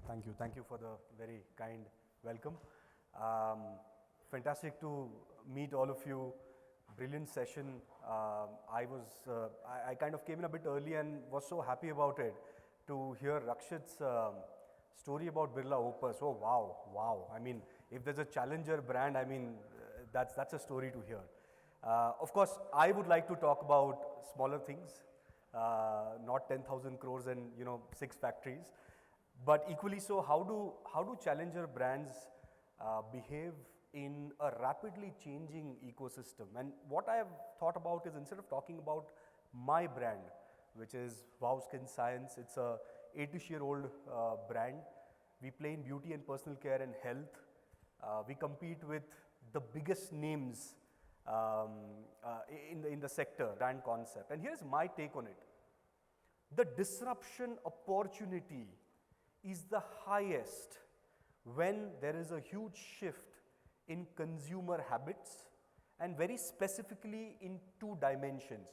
Thank you. Thank you for the very kind welcome. Um, Fantastic to meet all of you. Brilliant session. I kind of came in a bit early and was so happy about it to hear Rakshit's story about Birla Opus. Oh wow, wow. I mean, if there's a challenger brand, I mean, that's a story to hear. Of course, I would like to talk about smaller things, not 10,000 crores and 6 factories. But equally so, how do challenger brands behave in a rapidly changing ecosystem? And what I have thought about is, instead of talking about my brand, which is Wow Skin Science, it's a 8-ish-year-old brand. We play in beauty and personal care and health. We compete with the biggest names in the sector, brand concept. And here's my take on it. The disruption opportunity is the highest when there is a huge shift in consumer habits, and very specifically in two dimensions.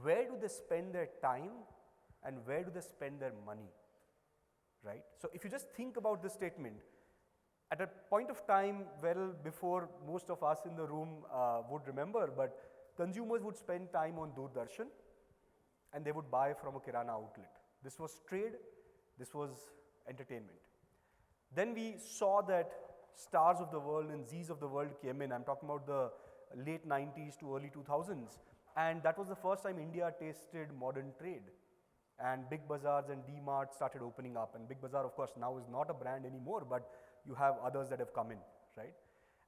Where do they spend their time and where do they spend their money, right? So if you just think about this statement, at a point of time, well before most of us in the room would remember, but consumers would spend time on Doordarshan and they would buy from a Kirana outlet. This was trade, this was entertainment. Then we saw that stars of the world and Z's of the world came in. I'm talking about the late 90s to early 2000s. And that was the first time India tasted modern trade. And Big Bazaars and D-Mart started opening up. And Big Bazaar, of course, now is not a brand anymore, but you have others that have come in, right?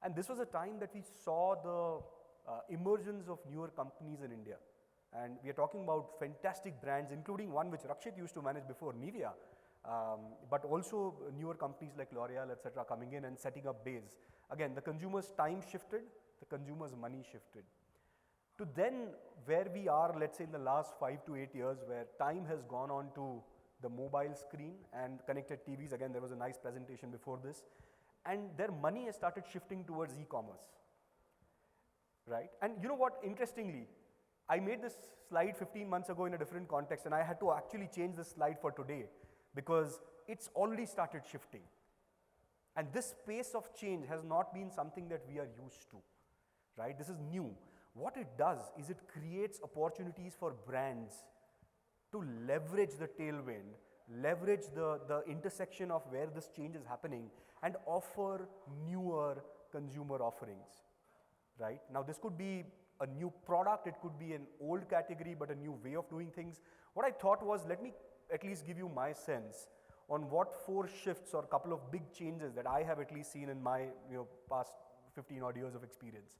And this was a time that we saw the emergence of newer companies in India. And we are talking about fantastic brands, including one which Rakshit used to manage before, Nivea. But also newer companies like L'Oreal, etc., coming in and setting up base. Again, the consumer's time shifted, the consumer's money shifted. To then where we are, let's say in the last 5 to 8 years, where time has gone on to the mobile screen and connected TVs. Again, there was a nice presentation before this. And their money has started shifting towards e-commerce, right? And you know what, interestingly, I made this slide 15 months ago in a different context, and I had to actually change this slide for today, because it's already started shifting. And this pace of change has not been something that we are used to, right? This is new. What it does is it creates opportunities for brands to leverage the tailwind, leverage the intersection of where this change is happening, and offer newer consumer offerings, right? Now, this could be a new product, it could be an old category, but a new way of doing things. What I thought was, let me at least give you my sense on what 4 shifts or couple of big changes that I have at least seen in my past 15 odd years of experience.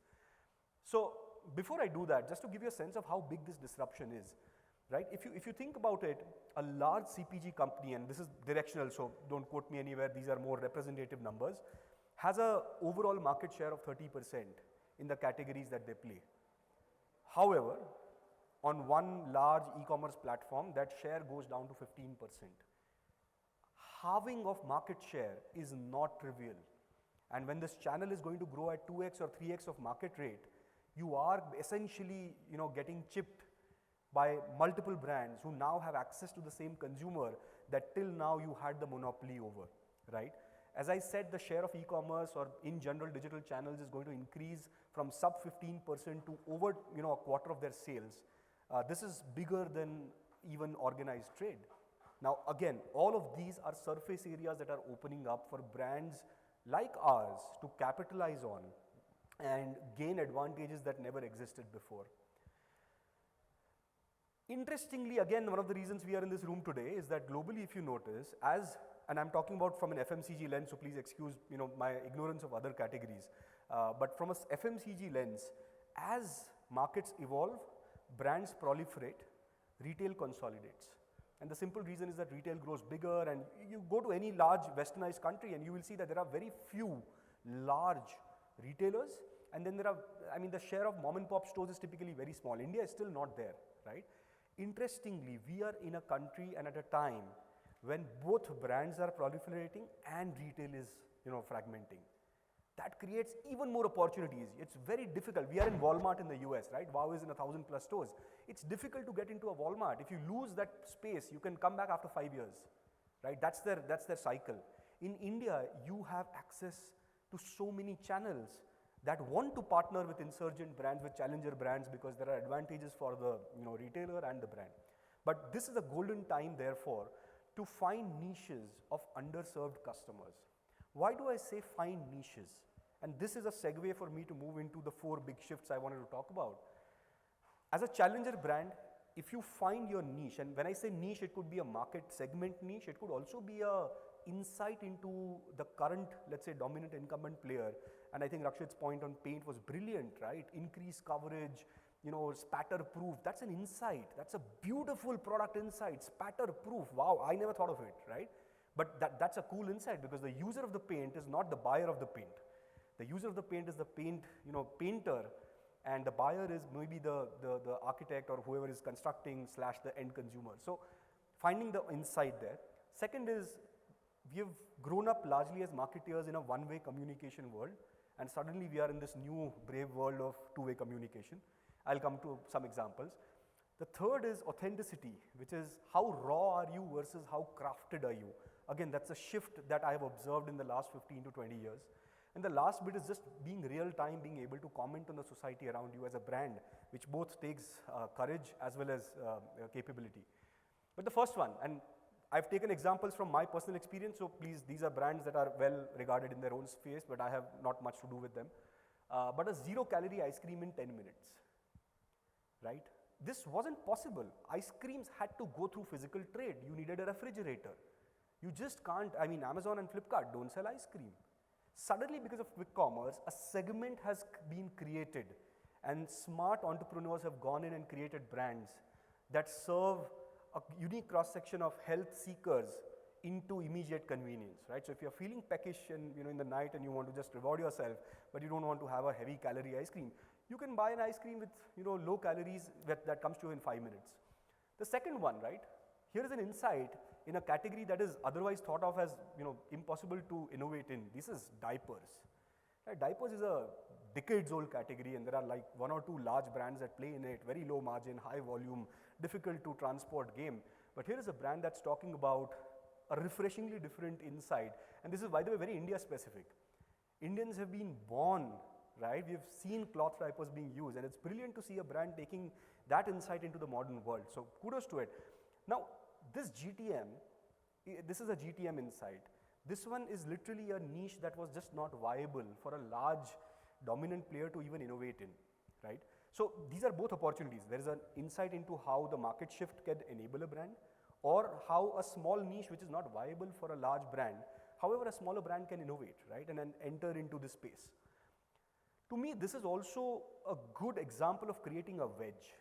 So before I do that, just to give you a sense of how big this disruption is, right? If you think about it, a large CPG company, and this is directional, so don't quote me anywhere, these are more representative numbers, has a overall market share of 30% in the categories that they play. However, on one large e-commerce platform, that share goes down to 15%. Halving of market share is not trivial. And when this channel is going to grow at 2x or 3x of market rate, you are essentially getting chipped by multiple brands who now have access to the same consumer that till now you had the monopoly over, right? As I said, the share of e-commerce or in general digital channels is going to increase from sub 15% to over a quarter of their sales. This is bigger than even organized trade. Now again, all of these are surface areas that are opening up for brands like ours to capitalize on and gain advantages that never existed before. Interestingly, again, one of the reasons we are in this room today is that globally, if you notice, and I'm talking about from an FMCG lens, so please excuse my ignorance of other categories, but from a FMCG lens, as markets evolve, brands proliferate, retail consolidates. And the simple reason is that retail grows bigger, and you go to any large westernized country and you will see that there are very few large retailers, and then there are, the share of mom and pop stores is typically very small. India is still not there, right? Interestingly, we are in a country and at a time when both brands are proliferating and retail is fragmenting. That creates even more opportunities. It's very difficult. We are in Walmart in the US, right? Wow is in 1,000+ stores. It's difficult to get into a Walmart. If you lose that space, you can come back after 5 years, right? That's their cycle. In India, you have access to so many channels that want to partner with insurgent brands, with challenger brands, because there are advantages for the retailer and the brand. But this is a golden time, therefore, to find niches of underserved customers. Why do I say find niches? And this is a segue for me to move into the 4 big shifts I wanted to talk about. As a challenger brand, if you find your niche, and when I say niche, it could be a market segment niche, it could also be a insight into the current, let's say, dominant incumbent player. And I think Rakshit's point on paint was brilliant, right? Increased coverage, spatter proof, that's an insight. That's a beautiful product insight, spatter proof. Wow, I never thought of it, right? But that's a cool insight, because the user of the paint is not the buyer of the paint. The user of the paint is the painter, and the buyer is maybe the architect or whoever is constructing / the end consumer. So finding the insight there. Second is, we have grown up largely as marketeers in a one-way communication world, and suddenly we are in this new brave world of two-way communication. I'll come to some examples. The third is authenticity, which is how raw are you versus how crafted are you. Again, that's a shift that I have observed in the last 15 to 20 years. And the last bit is just being real time, being able to comment on the society around you as a brand, which both takes courage as well as capability. But the first one, and I've taken examples from my personal experience, so please, these are brands that are well regarded in their own space, but I have not much to do with them. But a 0-calorie ice cream in 10 minutes, right? This wasn't possible. Ice creams had to go through physical trade. You needed a refrigerator. You just can't, Amazon and Flipkart don't sell ice cream. Suddenly, because of quick commerce, a segment has been created, and smart entrepreneurs have gone in and created brands that serve a unique cross-section of health seekers into immediate convenience, right? So if you're feeling peckish and in the night and you want to just reward yourself, but you don't want to have a heavy calorie ice cream, you can buy an ice cream with low calories that comes to you in 5 minutes. The second one, right? Here is an insight in a category that is otherwise thought of as impossible to innovate in. This is diapers. Right? Diapers is a decades-old category, and there are like 1 or 2 large brands that play in it. Very low margin, high volume, difficult to transport game. But here is a brand that's talking about a refreshingly different insight, and this is, by the way, very India-specific. Indians have been born, right? We have seen cloth diapers being used, and it's brilliant to see a brand taking that insight into the modern world. So kudos to it. Now, this GTM, this is a GTM insight. This one is literally a niche that was just not viable for a large dominant player to even innovate in, right? So these are both opportunities. There is an insight into how the market shift can enable a brand, or how a small niche which is not viable for a large brand, however a smaller brand can innovate, right, and then enter into this space. To me, this is also a good example of creating a wedge.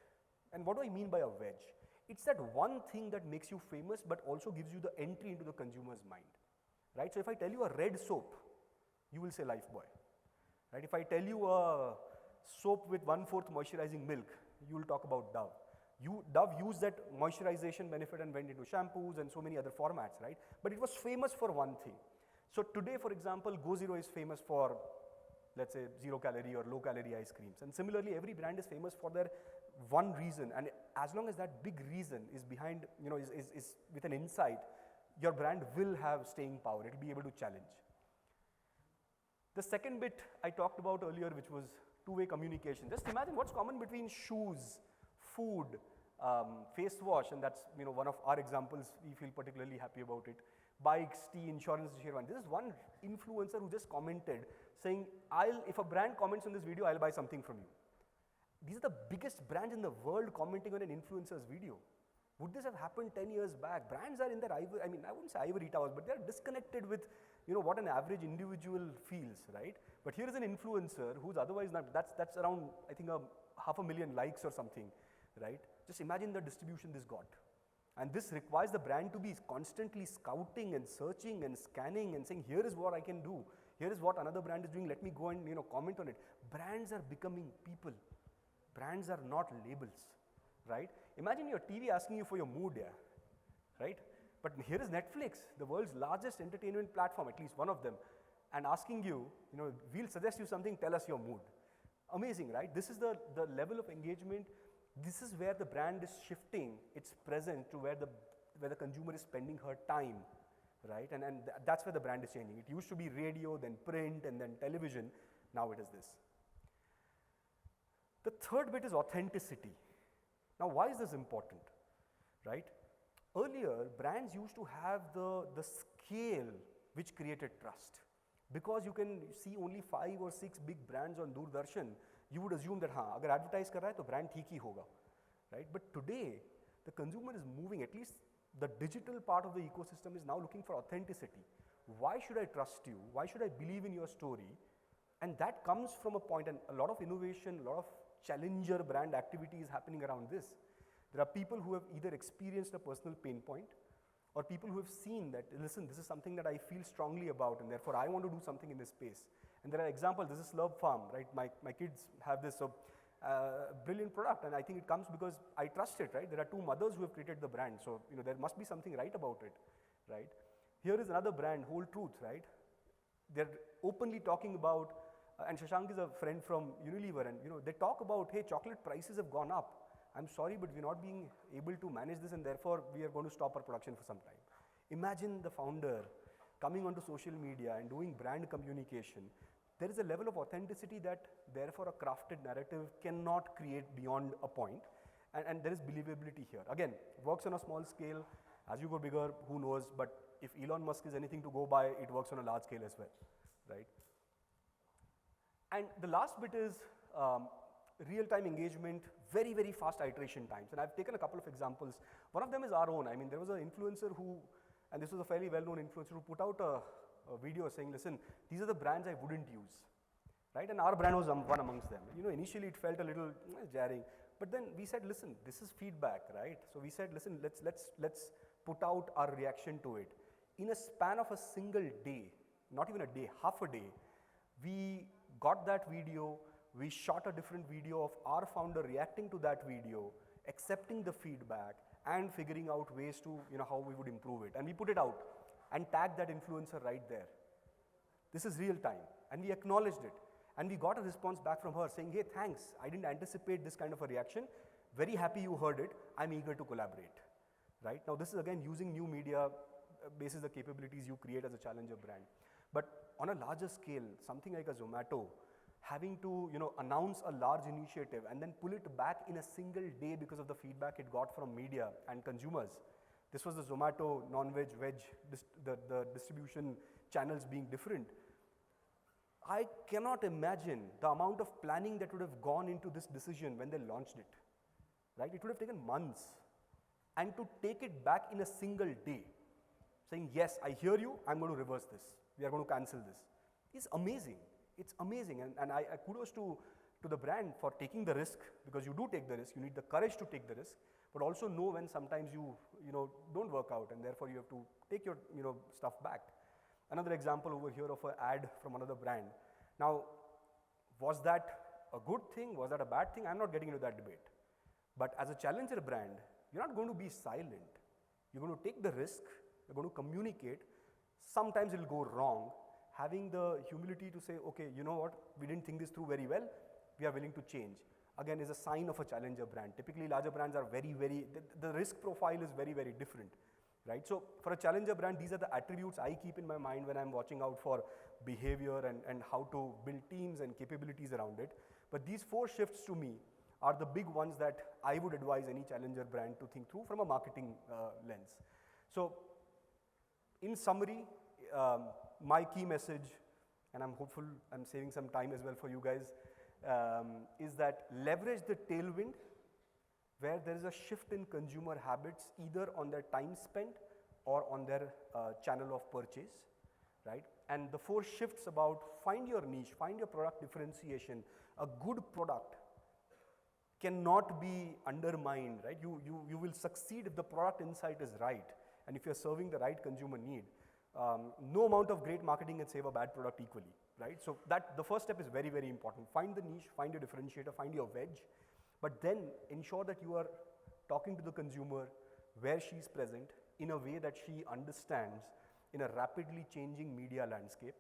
And what do I mean by a wedge? It's that one thing that makes you famous but also gives you the entry into the consumer's mind, right? So if I tell you a red soap, you will say Lifebuoy, right? If I tell you a soap with 1/4 moisturizing milk, you will talk about Dove. Dove used that moisturization benefit and went into shampoos and so many other formats, right? But it was famous for one thing. So today, for example, Go Zero is famous for, let's say, 0-calorie or low-calorie ice creams. And similarly, every brand is famous for their one reason. And as long as that big reason is behind, is with an insight, your brand will have staying power. It will be able to challenge. The second bit I talked about earlier, which was two-way communication. Just imagine what's common between shoes, food, face wash, and that's one of our examples. We feel particularly happy about it. Bikes, tea, insurance, Sherwan. This is one influencer who just commented saying, if a brand comments on this video, I'll buy something from you. These are the biggest brands in the world commenting on an influencer's video. Would this have happened 10 years back? Brands are in their I wouldn't say ivory towers, but they're disconnected with what an average individual feels, right? But here is an influencer who's otherwise not, that's around, I think, 500,000 likes or something, right? Just imagine the distribution this got. And this requires the brand to be constantly scouting and searching and scanning and saying, here is what I can do. Here is what another brand is doing. Let me go and comment on it. Brands are becoming people. Brands are not labels, right? Imagine your TV asking you for your mood, right? But here is Netflix, the world's largest entertainment platform, at least one of them, and asking you, we'll suggest you something, tell us your mood. Amazing, right? This is the level of engagement. This is where the brand is shifting its presence to where the consumer is spending her time, right? And that's where the brand is changing. It used to be radio, then print, and then television. Now it is this. The third bit is authenticity. Now, why is this important, right? Earlier, brands used to have the scale which created trust. Because you can see only 5 or 6 big brands on Doordarshan, you would assume that, हाँ, अगर advertise कर रहा है तो brand ठीक ही होगा, right? But today, the consumer is moving, at least the digital part of the ecosystem is now looking for authenticity. Why should I trust you? Why should I believe in your story? And that comes from a point, and a lot of innovation, a lot of challenger brand activity is happening around this. There are people who have either experienced a personal pain point, or people who have seen that, listen, this is something that I feel strongly about, and therefore I want to do something in this space. And there are examples. This is Slurp Farm, right? My kids have this brilliant product, and I think it comes because I trust it, right? There are 2 mothers who have created the brand, so there must be something right about it, right? Here is another brand, Whole Truth, right? They're openly talking about, and Shashank is a friend from Unilever, and they talk about, hey, chocolate prices have gone up. I'm sorry, but we're not being able to manage this, and therefore we are going to stop our production for some time. Imagine the founder coming onto social media and doing brand communication. There is a level of authenticity that therefore a crafted narrative cannot create beyond a point, and there is believability here. Again, works on a small scale. As you go bigger, who knows, but if Elon Musk is anything to go by, it works on a large scale as well, right? And the last bit is real-time engagement, very, very fast iteration times. And I've taken a couple of examples. One of them is our own. I mean, there was an influencer who, and this was a fairly well-known influencer, who put out a video saying, listen, these are the brands I wouldn't use, right? And our brand was one amongst them. Initially it felt a little jarring, but then we said, listen, this is feedback, right? So we said, listen, let's put out our reaction to it. In a span of a single day, not even a day, half a day, we got that video, we shot a different video of our founder reacting to that video, accepting the feedback, and figuring out ways to, how we would improve it. And we put it out and tagged that influencer right there. This is real time. And we acknowledged it. And we got a response back from her saying, hey, thanks. I didn't anticipate this kind of a reaction. Very happy you heard it. I'm eager to collaborate. Right? Now, this is again using new media basis the capabilities you create as a challenger brand. But on a larger scale, something like a Zomato, having to announce a large initiative and then pull it back in a single day because of the feedback it got from media and consumers. This was the Zomato non-veg, veg, the distribution channels being different. I cannot imagine the amount of planning that would have gone into this decision when they launched it. Right? It would have taken months. And to take it back in a single day, saying, yes, I hear you, I'm going to reverse this. We are going to cancel this. It's amazing. It's amazing. And I kudos to the brand for taking the risk, because you do take the risk. You need the courage to take the risk, but also know when sometimes you don't work out, and therefore you have to take your stuff back. Another example over here of an ad from another brand. Now, was that a good thing? Was that a bad thing? I'm not getting into that debate. But as a challenger brand, you're not going to be silent. You're going to take the risk. You're going to communicate. Sometimes it'll go wrong. Having the humility to say, okay, you know what, we didn't think this through very well. We are willing to change. Again, is a sign of a challenger brand. Typically, larger brands are the risk profile is very, very different. Right? So for a challenger brand, these are the attributes I keep in my mind when I'm watching out for behavior and how to build teams and capabilities around it. But these 4 shifts to me are the big ones that I would advise any challenger brand to think through from a marketing lens. So in summary, my key message, and I'm hopeful I'm saving some time as well for you guys, is that leverage the tailwind where there is a shift in consumer habits, either on their time spent or on their channel of purchase, right? And the 4 shifts about find your niche, find your product differentiation. A good product cannot be undermined, right? You will succeed if the product insight is right, and if you're serving the right consumer need. No amount of great marketing can save a bad product equally, right? So that the first step is very, very important. Find the niche, find your differentiator, find your wedge. But then ensure that you are talking to the consumer where she's present in a way that she understands in a rapidly changing media landscape.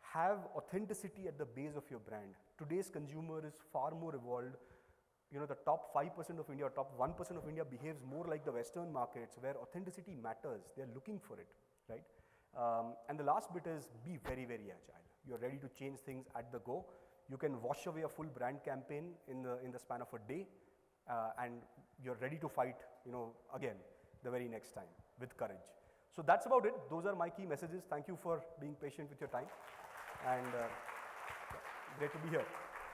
Have authenticity at the base of your brand. Today's consumer is far more evolved. The top 5% of India or top 1% of India behaves more like the Western markets where authenticity matters. They're looking for it. right? And the last bit is be very, very agile. You're ready to change things at the go. You can wash away a full brand campaign in the span of a day, and you're ready to fight, again, the very next time with courage. So that's about it. Those are my key messages. Thank you for being patient with your time, and great to be here.